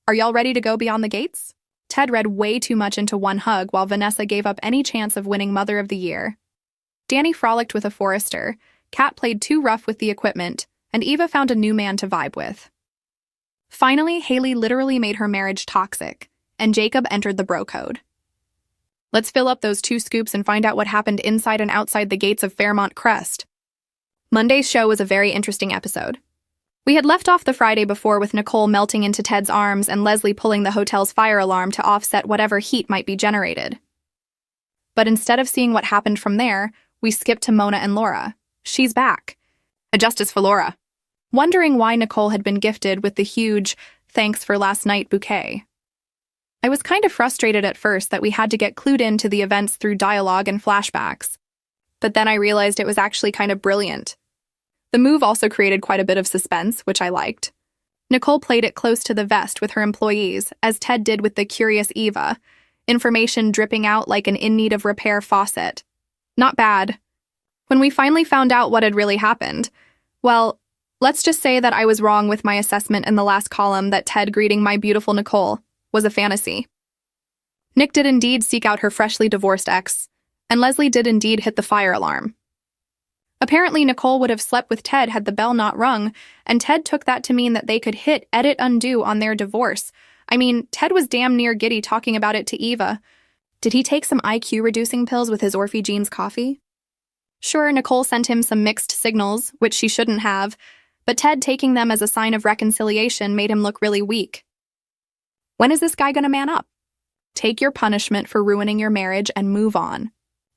Are y'all ready to go beyond the gates? Ted read way too much into one hug while Vanessa gave up any chance of winning Mother of the Year. Danny frolicked with a Forester, Kat played too rough with the equipment, and Eva found a new man to vibe with. Finally, Haley literally made her marriage toxic, and Jacob entered the bro code. Let's fill up those 2 scoops and find out what happened inside and outside the gates of Fairmont Crest. Monday's show was a very interesting episode. We had left off the Friday before with Nicole melting into Ted's arms and Leslie pulling the hotel's fire alarm to offset whatever heat might be generated. But instead of seeing what happened from there, we skipped to Mona and Laura. She's back. A justice for Laura. Wondering why Nicole had been gifted with the huge "thanks for last night" bouquet. I was kind of frustrated at first that we had to get clued into the events through dialogue and flashbacks. But then I realized it was actually kind of brilliant. The move also created quite a bit of suspense, which I liked. Nicole played it close to the vest with her employees, as Ted did with the curious Eva, information dripping out like an in-need-of-repair faucet. Not bad. When we finally found out what had really happened, well, let's just say that I was wrong with my assessment in the last column that Ted greeting my beautiful Nicole was a fantasy. Nick did indeed seek out her freshly divorced ex, and Leslie did indeed hit the fire alarm. Apparently, Nicole would have slept with Ted had the bell not rung, and Ted took that to mean that they could hit edit undo on their divorce. I mean, Ted was damn near giddy talking about it to Eva. Did he take some IQ-reducing pills with his Orphe Jeans coffee? Sure, Nicole sent him some mixed signals, which she shouldn't have, but Ted taking them as a sign of reconciliation made him look really weak. When is this guy gonna man up? Take your punishment for ruining your marriage and move on.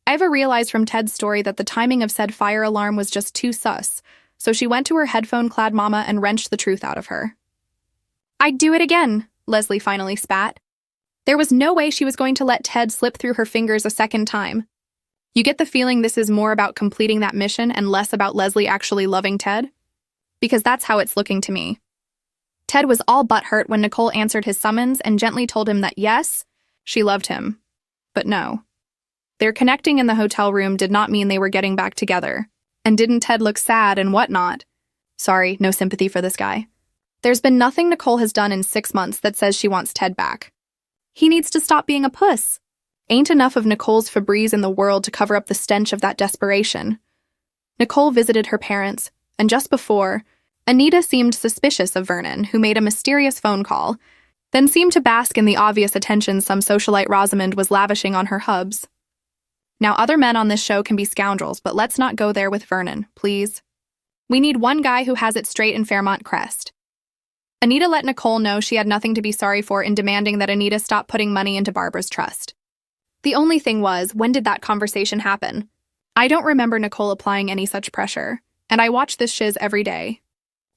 Eva realized from Ted's story that the timing of said fire alarm was just too sus, so she went to her headphone-clad mama and wrenched the truth out of her. "I'd do it again," Leslie finally spat. There was no way she was going to let Ted slip through her fingers a second time. You get the feeling this is more about completing that mission and less about Leslie actually loving Ted? Because that's how it's looking to me. Ted was all butthurt when Nicole answered his summons and gently told him that yes, she loved him. But no. Their connecting in the hotel room did not mean they were getting back together. And didn't Ted look sad and whatnot? Sorry, no sympathy for this guy. There's been nothing Nicole has done in 6 months that says she wants Ted back. He needs to stop being a puss. Ain't enough of Nicole's Febreze in the world to cover up the stench of that desperation. Nicole visited her parents, and just before, Anita seemed suspicious of Vernon, who made a mysterious phone call, then seemed to bask in the obvious attention some socialite Rosamond was lavishing on her hubs. Now, other men on this show can be scoundrels, but let's not go there with Vernon, please. We need one guy who has it straight in Fairmont Crest. Anita let Nicole know she had nothing to be sorry for in demanding that Anita stop putting money into Barbara's trust. The only thing was, when did that conversation happen? I don't remember Nicole applying any such pressure, and I watch this shiz every day.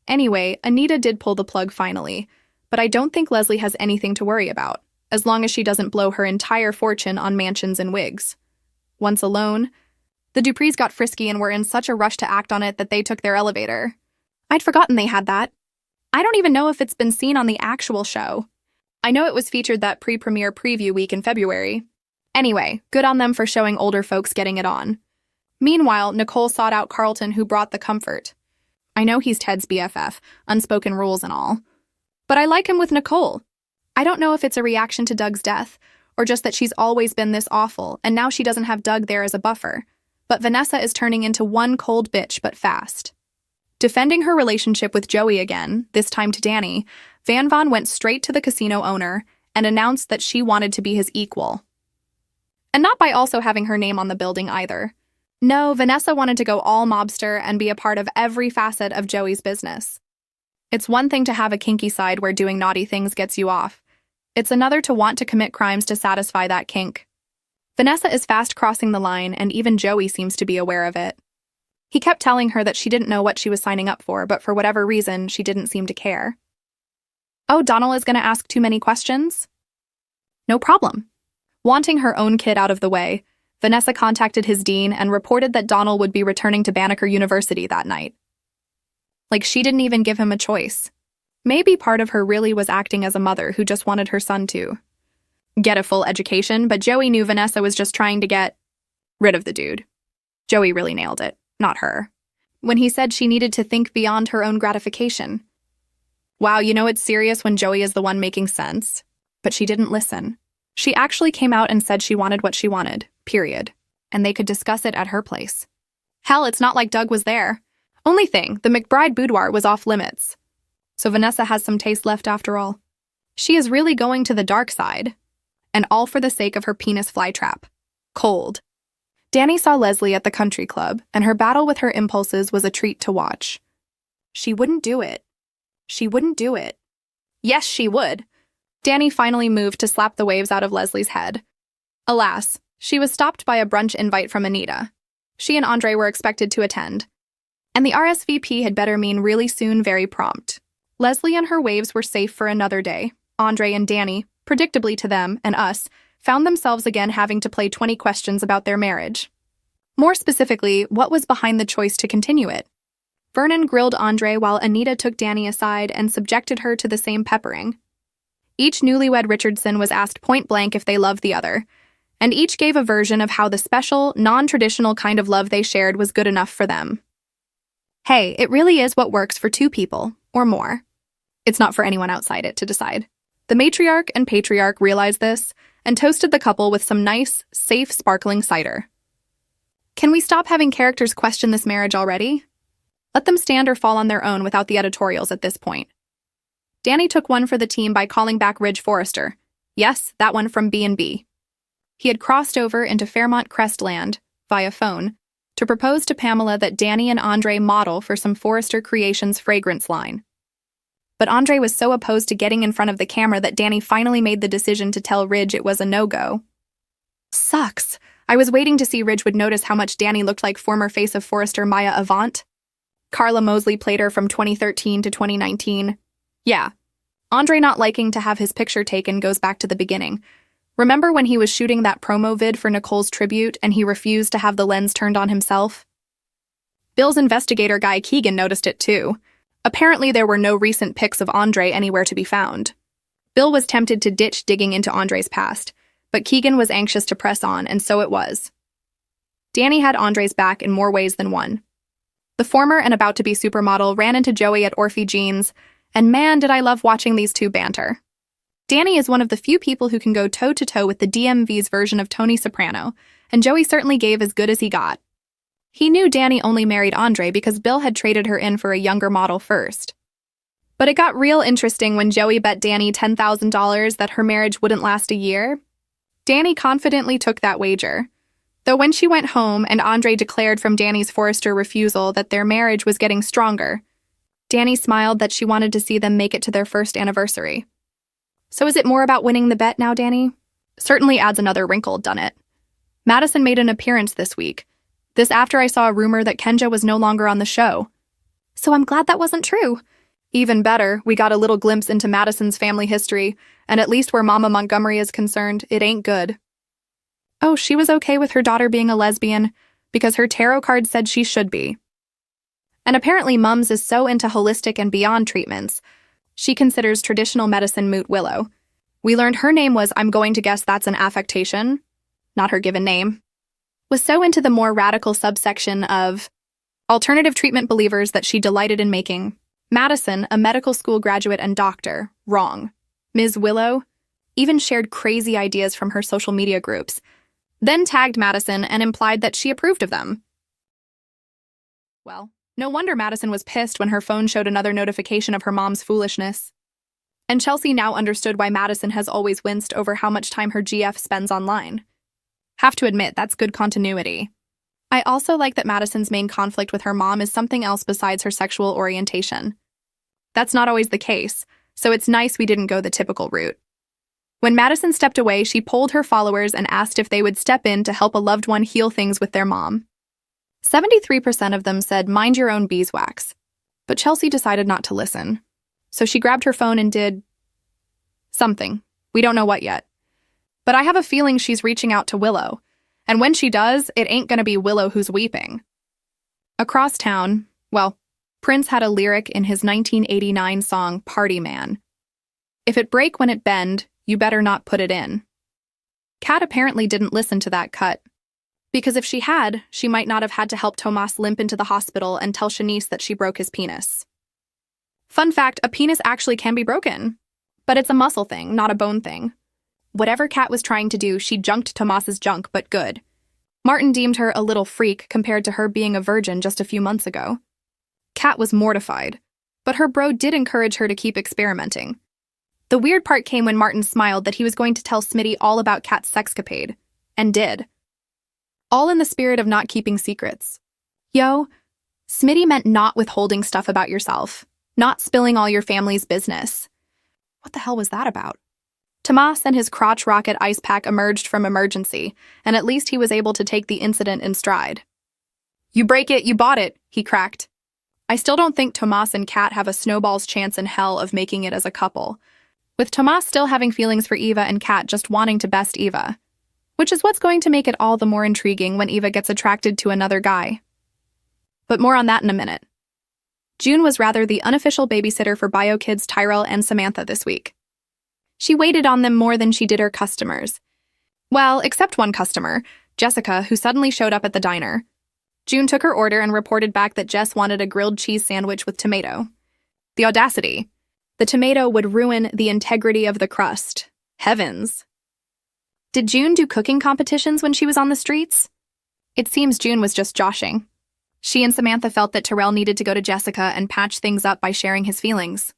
Anyway, Anita did pull the plug finally, but I don't think Leslie has anything to worry about, as long as she doesn't blow her entire fortune on mansions and wigs. Once alone, the Duprees got frisky and were in such a rush to act on it that they took their elevator. I'd forgotten they had that. I don't even know if it's been seen on the actual show. I know it was featured that pre-premiere preview week in February. Anyway, good on them for showing older folks getting it on. Meanwhile, Nicole sought out Carlton, who brought the comfort. I know he's Ted's BFF, unspoken rules and all. But I like him with Nicole. I don't know if it's a reaction to Doug's death, or just that she's always been this awful, and now she doesn't have Doug there as a buffer. But Vanessa is turning into one cold bitch, but fast. Defending her relationship with Joey again, this time to Danny, Van Von went straight to the casino owner and announced that she wanted to be his equal. And not by also having her name on the building either. No, Vanessa wanted to go all mobster and be a part of every facet of Joey's business. It's one thing to have a kinky side where doing naughty things gets you off. It's another to want to commit crimes to satisfy that kink. Vanessa is fast crossing the line, and even Joey seems to be aware of it. He kept telling her that she didn't know what she was signing up for, but for whatever reason, she didn't seem to care. Oh, Donald is going to ask too many questions? No problem. Wanting her own kid out of the way, Vanessa contacted his dean and reported that Donald would be returning to Banneker University that night. Like she didn't even give him a choice. Maybe part of her really was acting as a mother who just wanted her son to get a full education, but Joey knew Vanessa was just trying to get rid of the dude. Joey really nailed it, not her, when he said she needed to think beyond her own gratification. Wow, you know it's serious when Joey is the one making sense. But she didn't listen. She actually came out and said she wanted what she wanted, period. And they could discuss it at her place. Hell, it's not like Doug was there. Only thing, the McBride boudoir was off limits. So Vanessa has some taste left after all. She is really going to the dark side. And all for the sake of her penis flytrap. Cold. Danny saw Leslie at the country club, and her battle with her impulses was a treat to watch. She wouldn't do it. She wouldn't do it. Yes, she would. Danny finally moved to slap the waves out of Leslie's head. Alas, she was stopped by a brunch invite from Anita. She and Andre were expected to attend. And the RSVP had better mean really soon, very prompt. Leslie and her waves were safe for another day. Andre and Danny, predictably to them and us, found themselves again having to play 20 questions about their marriage. More specifically, what was behind the choice to continue it? Vernon grilled Andre while Anita took Danny aside and subjected her to the same peppering. Each newlywed Richardson was asked point-blank if they loved the other, and each gave a version of how the special, non-traditional kind of love they shared was good enough for them. Hey, it really is what works for two people, or more. It's not for anyone outside it to decide. The matriarch and patriarch realized this and toasted the couple with some nice, safe, sparkling cider. Can we stop having characters question this marriage already? Let them stand or fall on their own without the editorials at this point. Danny took one for the team by calling back Ridge Forrester. Yes, that one from B&B. He had crossed over into Fairmont Crest land, via phone, to propose to Pamela that Danny and Andre model for some Forrester Creations fragrance line. But Andre was so opposed to getting in front of the camera that Danny finally made the decision to tell Ridge it was a no-go. Sucks. I was waiting to see Ridge would notice how much Danny looked like former face of Forrester Maya Avant. Carla Mosley played her from 2013 to 2019. Yeah. Andre not liking to have his picture taken goes back to the beginning. Remember when he was shooting that promo vid for Nicole's tribute and he refused to have the lens turned on himself? Bill's investigator guy Keegan noticed it too. Apparently there were no recent pics of Andre anywhere to be found. Bill was tempted to ditch digging into Andre's past, but Keegan was anxious to press on, and so it was. Danny had Andre's back in more ways than one. The former and about-to-be supermodel ran into Joey at Orphe Jeans, and man, did I love watching these two banter. Danny is one of the few people who can go toe-to-toe with the DMV's version of Tony Soprano, and Joey certainly gave as good as he got. He knew Danny only married Andre because Bill had traded her in for a younger model first. But it got real interesting when Joey bet Danny $10,000 that her marriage wouldn't last a year. Danny confidently took that wager. Though when she went home and Andre declared from Danny's Forrester refusal that their marriage was getting stronger, Danny smiled that she wanted to see them make it to their first anniversary. So is it more about winning the bet now, Danny? Certainly adds another wrinkle, done it. Madison made an appearance this week. This after I saw a rumor that Kenja was no longer on the show. So I'm glad that wasn't true. Even better, we got a little glimpse into Madison's family history, and at least where Mama Montgomery is concerned, it ain't good. Oh, she was okay with her daughter being a lesbian because her tarot card said she should be. And apparently Mums is so into holistic and beyond treatments, she considers traditional medicine moot Willow. We learned her name was, I'm going to guess that's an affectation, not her given name. Was so into the more radical subsection of alternative treatment believers that she delighted in making Madison, a medical school graduate and doctor, wrong. Ms. Willow even shared crazy ideas from her social media groups, then tagged Madison and implied that she approved of them. Well, no wonder Madison was pissed when her phone showed another notification of her mom's foolishness. And Chelsea now understood why Madison has always winced over how much time her GF spends online. Have to admit, that's good continuity. I also like that Madison's main conflict with her mom is something else besides her sexual orientation. That's not always the case, so it's nice we didn't go the typical route. When Madison stepped away, she polled her followers and asked if they would step in to help a loved one heal things with their mom. 73% of them said, mind your own beeswax. But Chelsea decided not to listen. So she grabbed her phone and did something. We don't know what yet. But I have a feeling she's reaching out to Willow. And when she does, it ain't gonna be Willow who's weeping. Across town, well, Prince had a lyric in his 1989 song, Party Man. If it break when it bend, you better not put it in. Kat apparently didn't listen to that cut. Because if she had, she might not have had to help Tomas limp into the hospital and tell Shanice that she broke his penis. Fun fact, a penis actually can be broken. But it's a muscle thing, not a bone thing. Whatever Kat was trying to do, she junked Tomas's junk, but good. Martin deemed her a little freak compared to her being a virgin just a few months ago. Kat was mortified, but her bro did encourage her to keep experimenting. The weird part came when Martin smiled that he was going to tell Smitty all about Kat's sexcapade, and did. All in the spirit of not keeping secrets. Yo, Smitty meant not withholding stuff about yourself, not spilling all your family's business. What the hell was that about? Tomas and his crotch rocket ice pack emerged from emergency, and at least he was able to take the incident in stride. You break it, you bought it, he cracked. I still don't think Tomas and Kat have a snowball's chance in hell of making it as a couple, with Tomas still having feelings for Eva and Kat just wanting to best Eva, which is what's going to make it all the more intriguing when Eva gets attracted to another guy. But more on that in a minute. June was rather the unofficial babysitter for bio kids Tyrell and Samantha this week. She waited on them more than she did her customers. Well, except one customer, Jessica, who suddenly showed up at the diner. June took her order and reported back that Jess wanted a grilled cheese sandwich with tomato. The audacity. The tomato would ruin the integrity of the crust. Heavens. Did June do cooking competitions when she was on the streets? It seems June was just joshing. She and Samantha felt that Tyrell needed to go to Jessica and patch things up by sharing his feelings.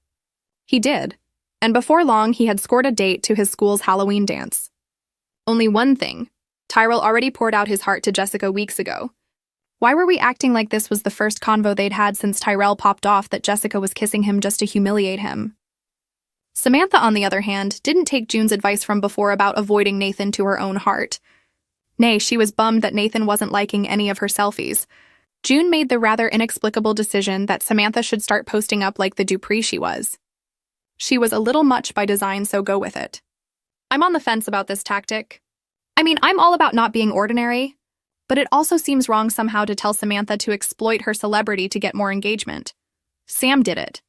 He did, and before long he had scored a date to his school's Halloween dance. Only one thing, Tyrell already poured out his heart to Jessica weeks ago. Why were we acting like this was the first convo they'd had since Tyrell popped off that Jessica was kissing him just to humiliate him? Samantha, on the other hand, didn't take June's advice from before about avoiding Nathan to her own heart. Nay, she was bummed that Nathan wasn't liking any of her selfies. June made the rather inexplicable decision that Samantha should start posting up like the Dupree she was. She was a little much by design, so go with it. I'm on the fence about this tactic. I mean, I'm all about not being ordinary, but it also seems wrong somehow to tell Samantha to exploit her celebrity to get more engagement. Sam did it.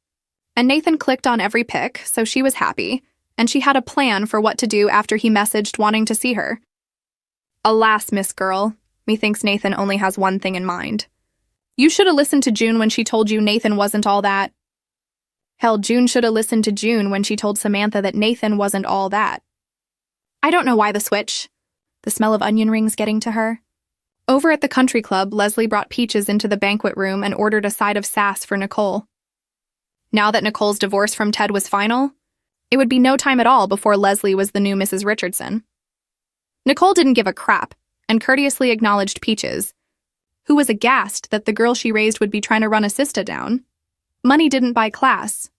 And Nathan clicked on every pic, so she was happy, and she had a plan for what to do after he messaged wanting to see her. Alas, Miss Girl, methinks Nathan only has one thing in mind. You should have listened to June when she told you Nathan wasn't all that. Hell, June should have listened to June when she told Samantha that Nathan wasn't all that. I don't know why the switch. The smell of onion rings getting to her. Over at the country club, Leslie brought Peaches into the banquet room and ordered a side of sass for Nicole. Now that Nicole's divorce from Ted was final, it would be no time at all before Leslie was the new Mrs. Richardson. Nicole didn't give a crap and courteously acknowledged Peaches, who was aghast that the girl she raised would be trying to run a sister down. Money didn't buy class.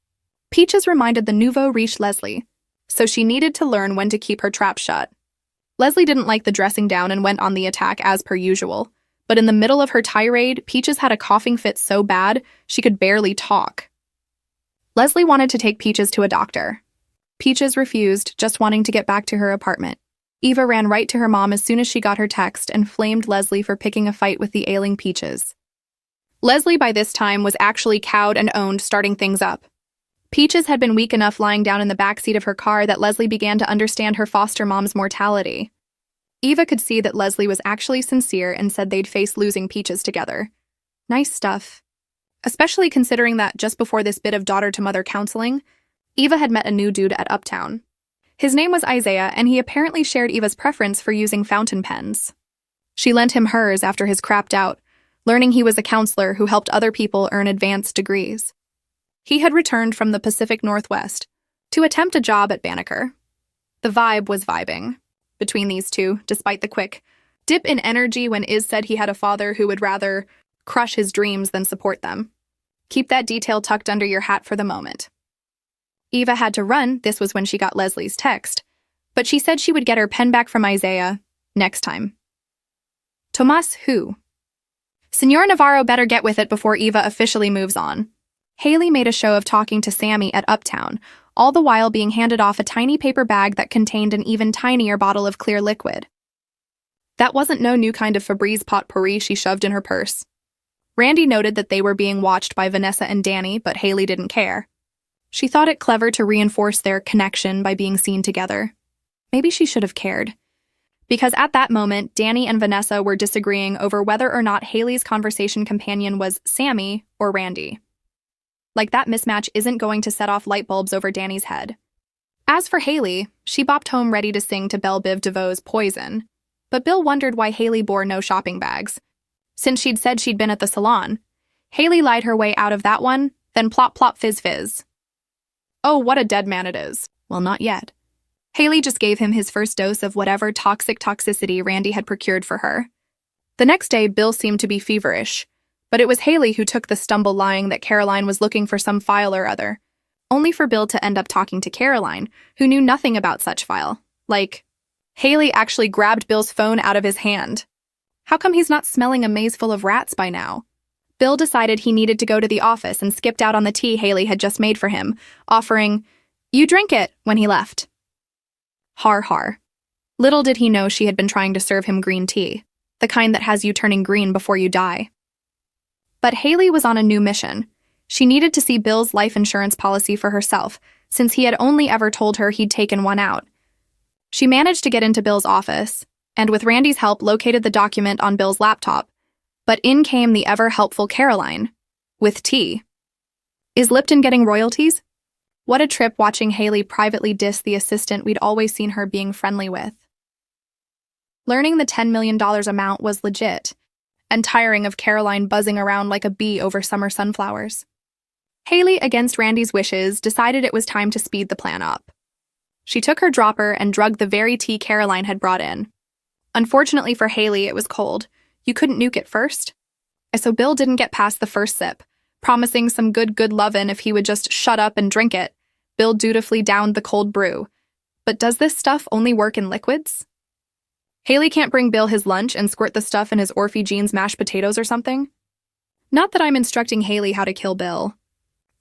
Peaches reminded the nouveau riche Leslie, so she needed to learn when to keep her trap shut. Leslie didn't like the dressing down and went on the attack as per usual, but in the middle of her tirade, Peaches had a coughing fit so bad she could barely talk. Leslie wanted to take Peaches to a doctor. Peaches refused, just wanting to get back to her apartment. Eva ran right to her mom as soon as she got her text and flamed Leslie for picking a fight with the ailing Peaches. Leslie, by this time, was actually cowed and owned, starting things up. Peaches had been weak enough lying down in the backseat of her car that Leslie began to understand her foster mom's mortality. Eva could see that Leslie was actually sincere and said they'd face losing Peaches together. Nice stuff. Especially considering that just before this bit of daughter-to-mother counseling, Eva had met a new dude at Uptown. His name was Isaiah, and he apparently shared Eva's preference for using fountain pens. She lent him hers after his crapped out, learning he was a counselor who helped other people earn advanced degrees. He had returned from the Pacific Northwest to attempt a job at Banneker. The vibe was vibing between these two, despite the quick dip in energy when Iz said he had a father who would rather crush his dreams than support them. Keep that detail tucked under your hat for the moment. Eva had to run, this was when she got Leslie's text, but she said she would get her pen back from Isaiah next time. Tomas who? Senor Navarro better get with it before Eva officially moves on. Haley made a show of talking to Sammy at Uptown, all the while being handed off a tiny paper bag that contained an even tinier bottle of clear liquid. That wasn't no new kind of Febreze potpourri she shoved in her purse. Randy noted that they were being watched by Vanessa and Danny, but Haley didn't care. She thought it clever to reinforce their connection by being seen together. Maybe she should have cared. Because at that moment, Danny and Vanessa were disagreeing over whether or not Haley's conversation companion was Sammy or Randy. Like that mismatch isn't going to set off light bulbs over Danny's head. As for Haley, she bopped home ready to sing to Belle Biv DeVoe's Poison. But Bill wondered why Haley bore no shopping bags. Since she'd said she'd been at the salon, Haley lied her way out of that one, then plop plop fizz fizz. Oh, what a dead man it is. Well, not yet. Haley just gave him his first dose of whatever toxic toxicity Randy had procured for her. The next day, Bill seemed to be feverish, but it was Haley who took the stumble lying that Caroline was looking for some file or other, only for Bill to end up talking to Caroline, who knew nothing about such file. Like, Haley actually grabbed Bill's phone out of his hand. How come he's not smelling a maze full of rats by now? Bill decided he needed to go to the office and skipped out on the tea Haley had just made for him, offering, "You drink it," when he left. Har har. Little did he know she had been trying to serve him green tea, the kind that has you turning green before you die. But Haley was on a new mission. She needed to see Bill's life insurance policy for herself, since he had only ever told her he'd taken one out. She managed to get into Bill's office, and with Randy's help located the document on Bill's laptop. But in came the ever-helpful Caroline, with tea. Is Lipton getting royalties? What a trip watching Haley privately diss the assistant we'd always seen her being friendly with. Learning the $10 million amount was legit, and tiring of Caroline buzzing around like a bee over summer sunflowers. Haley, against Randy's wishes, decided it was time to speed the plan up. She took her dropper and drugged the very tea Caroline had brought in. Unfortunately for Haley, it was cold. You couldn't nuke it first. So Bill didn't get past the first sip, promising some good lovin' if he would just shut up and drink it. Bill dutifully downed the cold brew. But does this stuff only work in liquids? Haley can't bring Bill his lunch and squirt the stuff in his Orphe jeans mashed potatoes or something? Not that I'm instructing Haley how to kill Bill.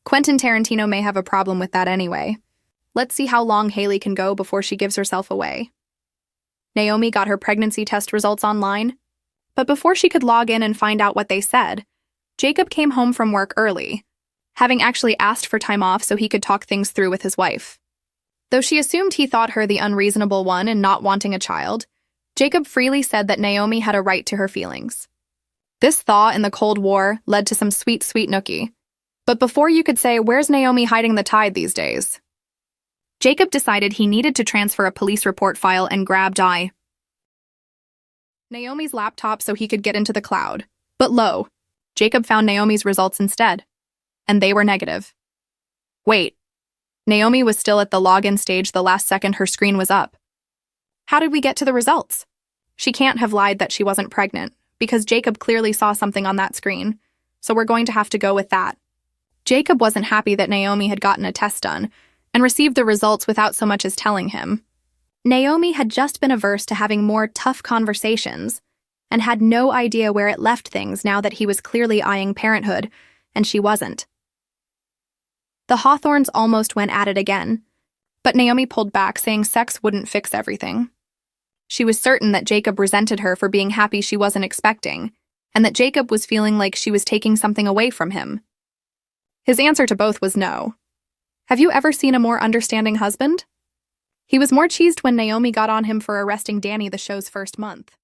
Quentin Tarantino may have a problem with that anyway. Let's see how long Haley can go before she gives herself away. Naomi got her pregnancy test results online, but before she could log in and find out what they said, Jacob came home from work early, having actually asked for time off so he could talk things through with his wife. Though she assumed he thought her the unreasonable one in not wanting a child, Jacob freely said that Naomi had a right to her feelings. This thaw in the Cold War led to some sweet nookie. But before you could say, "Where's Naomi hiding the tide these days?" Jacob decided he needed to transfer a police report file and grabbed Naomi's laptop so he could get into the cloud. But lo, Jacob found Naomi's results instead, and they were negative. Wait, Naomi was still at the login stage the last second her screen was up. How did we get to the results? She can't have lied that she wasn't pregnant, because Jacob clearly saw something on that screen, so we're going to have to go with that. Jacob wasn't happy that Naomi had gotten a test done, and received the results without so much as telling him. Naomi had just been averse to having more tough conversations, and had no idea where it left things now that he was clearly eyeing parenthood, and she wasn't. The Hawthorns almost went at it again, but Naomi pulled back, saying sex wouldn't fix everything. She was certain that Jacob resented her for being happy she wasn't expecting, and that Jacob was feeling like she was taking something away from him. His answer to both was no. Have you ever seen a more understanding husband? He was more cheesed when Naomi got on him for arresting Danny the show's first month.